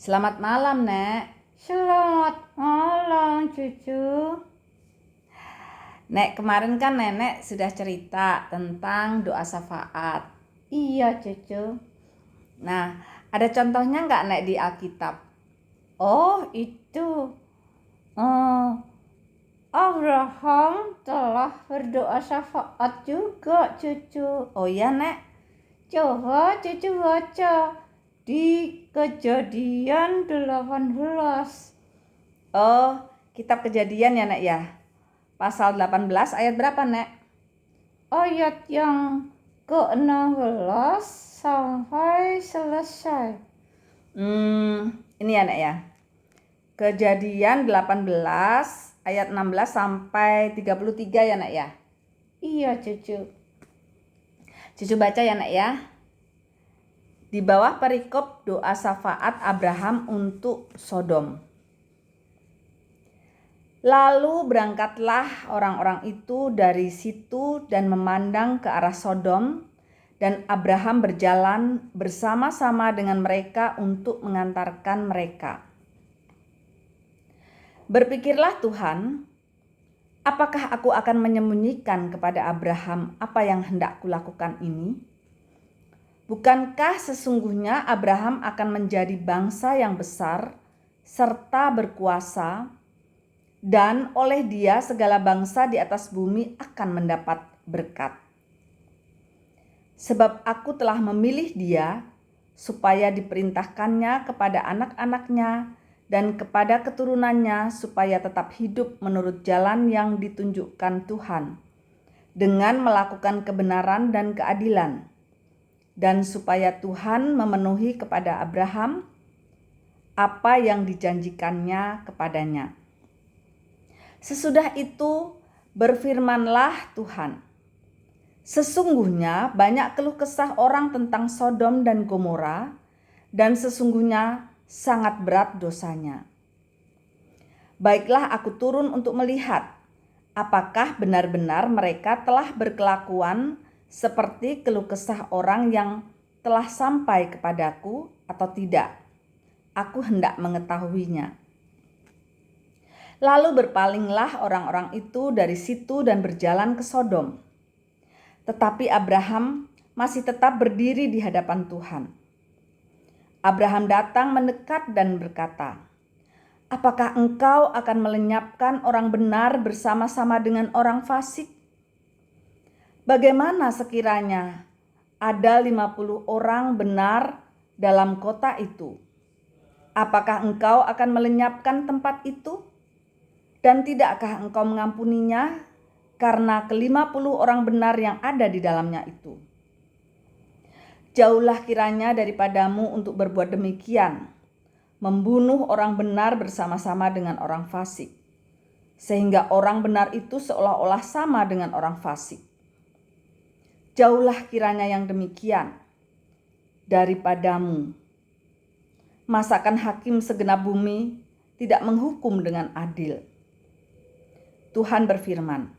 Selamat malam, Nek. Selamat malam, cucu. Nek, kemarin kan Nenek sudah cerita tentang doa syafaat. Iya, cucu. Nah, ada contohnya nggak, Nek, di Alkitab? Oh, itu. Eh, Abraham telah berdoa syafaat juga, cucu. Oh iya, Nek. Coba cucu baca di Kejadian 18. Oh, kitab Kejadian ya, Nek ya. Pasal 18 ayat berapa, Nek? Ayat yang ke-16 sampai selesai. Ini ya, Nek ya. Kejadian 18 ayat 16 sampai 33 ya, Nek ya. Iya, cucu. Cucu baca ya, Nek ya. Di bawah perikop doa syafaat Abraham untuk Sodom. Lalu berangkatlah orang-orang itu dari situ dan memandang ke arah Sodom, dan Abraham berjalan bersama-sama dengan mereka untuk mengantarkan mereka. Berpikirlah Tuhan, apakah aku akan menyembunyikan kepada Abraham apa yang hendak kulakukan ini? Bukankah sesungguhnya Abraham akan menjadi bangsa yang besar serta berkuasa, dan oleh dia segala bangsa di atas bumi akan mendapat berkat. Sebab aku telah memilih dia supaya diperintahkannya kepada anak-anaknya dan kepada keturunannya supaya tetap hidup menurut jalan yang ditunjukkan Tuhan, dengan melakukan kebenaran dan keadilan, dan supaya Tuhan memenuhi kepada Abraham apa yang dijanjikannya kepadanya. Sesudah itu berfirmanlah Tuhan, sesungguhnya banyak keluh kesah orang tentang Sodom dan Gomora, dan sesungguhnya sangat berat dosanya. Baiklah, aku turun untuk melihat apakah benar-benar mereka telah berkelakuan seperti keluh kesah orang yang telah sampai kepadaku atau tidak. Aku hendak mengetahuinya. Lalu berpalinglah orang-orang itu dari situ dan berjalan ke Sodom. Tetapi Abraham masih tetap berdiri di hadapan Tuhan. Abraham datang mendekat dan berkata, "Apakah engkau akan melenyapkan orang benar bersama-sama dengan orang fasik? Bagaimana sekiranya ada 50 orang benar dalam kota itu? Apakah engkau akan melenyapkan tempat itu? Dan tidakkah engkau mengampuninya karena ke-50 orang benar yang ada di dalamnya itu? Jauhlah kiranya daripadamu untuk berbuat demikian, membunuh orang benar bersama-sama dengan orang fasik, sehingga orang benar itu seolah-olah sama dengan orang fasik. Jauhlah kiranya yang demikian daripadamu. Masakan hakim segenap bumi tidak menghukum dengan adil?" Tuhan berfirman,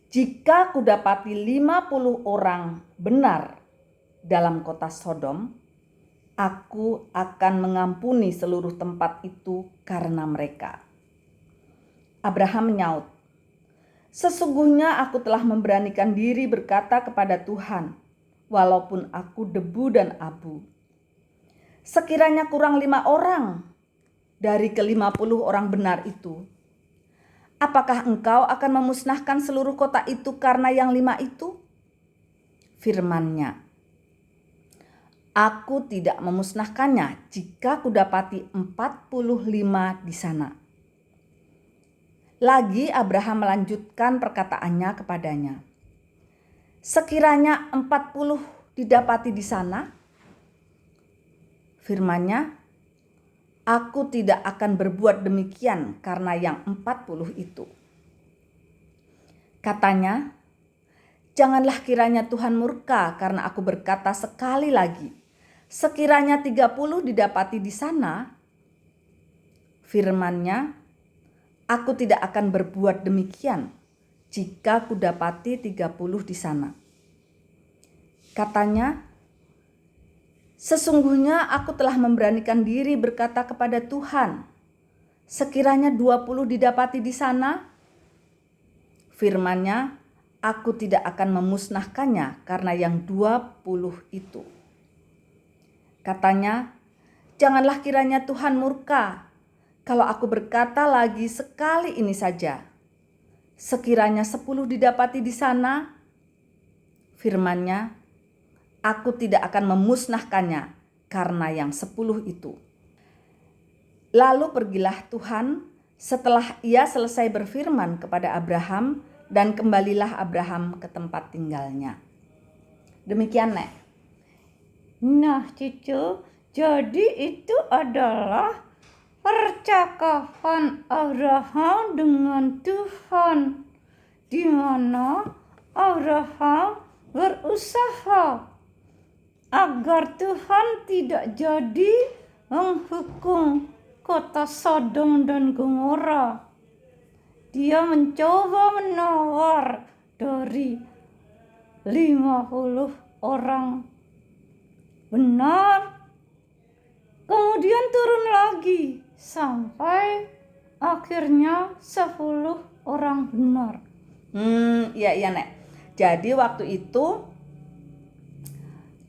"Jika kudapati 50 orang benar dalam kota Sodom, aku akan mengampuni seluruh tempat itu karena mereka." Abraham menyaut, "Sesungguhnya aku telah memberanikan diri berkata kepada Tuhan, walaupun aku debu dan abu. Sekiranya kurang 5 orang dari ke-50 orang benar itu, apakah engkau akan memusnahkan seluruh kota itu karena yang 5 itu?" Firman-Nya, "Aku tidak memusnahkannya jika kudapati 45 di sana." Lagi Abraham melanjutkan perkataannya kepadanya, "Sekiranya 40 didapati di sana?" Firman-Nya, "Aku tidak akan berbuat demikian karena yang 40 itu." Katanya, "Janganlah kiranya Tuhan murka karena aku berkata sekali lagi, sekiranya 30 didapati di sana." Firman-Nya, "Aku tidak akan berbuat demikian jika kudapati 30 di sana." Katanya, Sesungguhnya aku telah memberanikan diri berkata kepada Tuhan, sekiranya 20 didapati di sana, firman-Nya, aku tidak akan memusnahkannya karena yang 20 itu. Katanya, janganlah kiranya Tuhan murka kalau aku berkata lagi sekali ini saja. Sekiranya 10 didapati di sana, firman-Nya, aku tidak akan memusnahkannya karena yang 10 itu. Lalu pergilah Tuhan setelah ia selesai berfirman kepada Abraham, dan kembalilah Abraham ke tempat tinggalnya. Demikian, Nek. Nah, cucu, jadi itu adalah percakapan Abraham dengan Tuhan, di mana Abraham berusaha agar Tuhan tidak jadi menghukum kota Sodom dan Gomora. Dia mencoba menawar dari 50 orang benar, kemudian turun lagi sampai akhirnya 10 orang benar. Iya Nek. Jadi waktu itu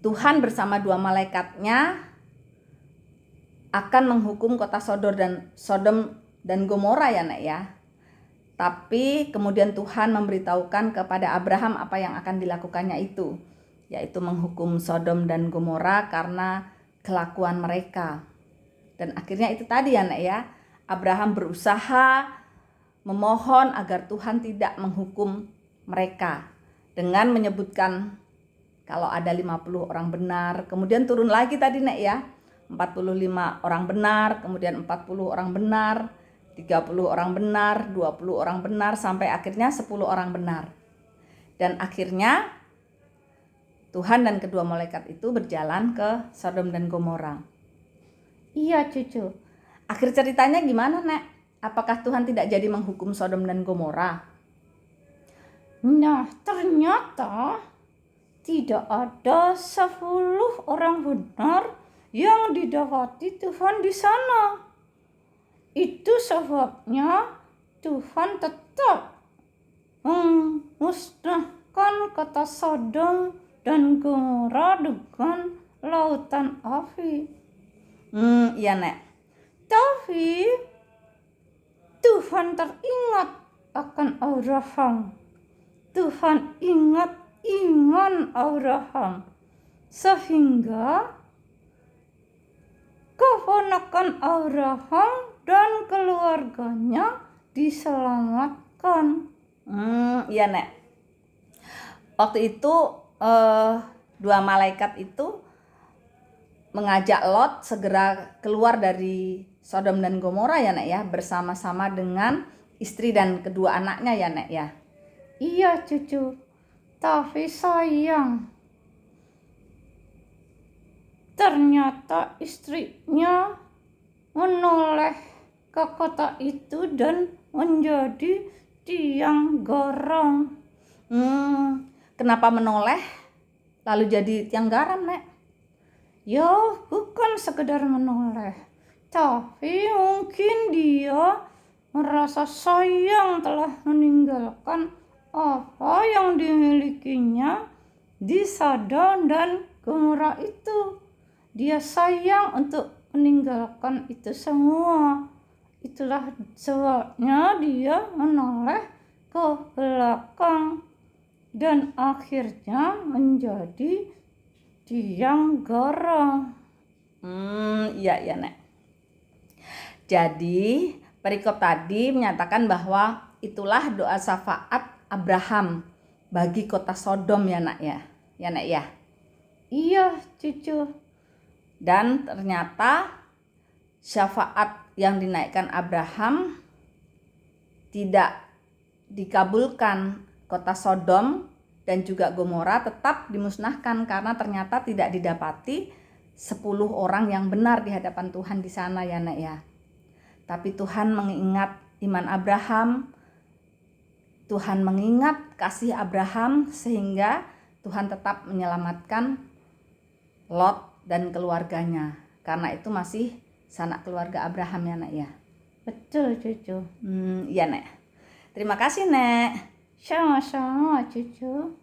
Tuhan bersama 2 malaikatnya akan menghukum kota Sodom dan Gomora ya Nek ya. Tapi kemudian Tuhan memberitahukan kepada Abraham apa yang akan dilakukannya itu, yaitu menghukum Sodom dan Gomora karena kelakuan mereka. Dan akhirnya itu tadi ya Nek ya, Abraham berusaha memohon agar Tuhan tidak menghukum mereka dengan menyebutkan kalau ada 50 orang benar, kemudian turun lagi tadi Nek ya, 45 orang benar, kemudian 40 orang benar, 30 orang benar, 20 orang benar, sampai akhirnya 10 orang benar. Dan akhirnya Tuhan dan kedua malaikat itu berjalan ke Sodom dan Gomora. Iya cucu. Akhir ceritanya gimana Nek? Apakah Tuhan tidak jadi menghukum Sodom dan Gomora? Nah, ternyata tidak ada 10 orang benar yang didapati Tuhan di sana. Itu sebabnya Tuhan tetap memusnahkan kota Sodom dan Gomora dengan lautan api. Iya Nek. Tapi Tuhan teringat akan Abraham. Tuhan ingat iman Abraham, sehingga keponakan Abraham dan keluarganya diselamatkan. Iya Nek. Waktu itu 2 malaikat itu mengajak Lot segera keluar dari Sodom dan Gomora ya Nek ya, bersama-sama dengan istri dan kedua anaknya ya Nek ya. Iya cucu. Tapi sayang, ternyata istrinya menoleh ke kota itu dan menjadi tiang garam. Kenapa menoleh lalu jadi tiang garam Nek? Ya, bukan sekedar menoleh, tapi mungkin dia merasa sayang telah meninggalkan apa yang dimilikinya di Sodom dan Gomora itu. Dia sayang untuk meninggalkan itu semua. Itulah sebabnya dia menoleh ke belakang dan akhirnya menjadi tiang garam. Iya Nek. Jadi perikop tadi menyatakan bahwa itulah doa syafaat Abraham bagi kota Sodom ya Nak ya. Ya Nek ya. Iya cucu. Dan ternyata syafaat yang dinaikkan Abraham tidak dikabulkan. Kota Sodom dan juga Gomora tetap dimusnahkan karena ternyata tidak didapati 10 orang yang benar di hadapan Tuhan di sana ya Nek ya. Tapi Tuhan mengingat iman Abraham, Tuhan mengingat kasih Abraham, sehingga Tuhan tetap menyelamatkan Lot dan keluarganya. Karena itu masih sanak keluarga Abraham ya Nek ya. Betul cucu. Iya Nek. Terima kasih Nek. Sama-sama cucu.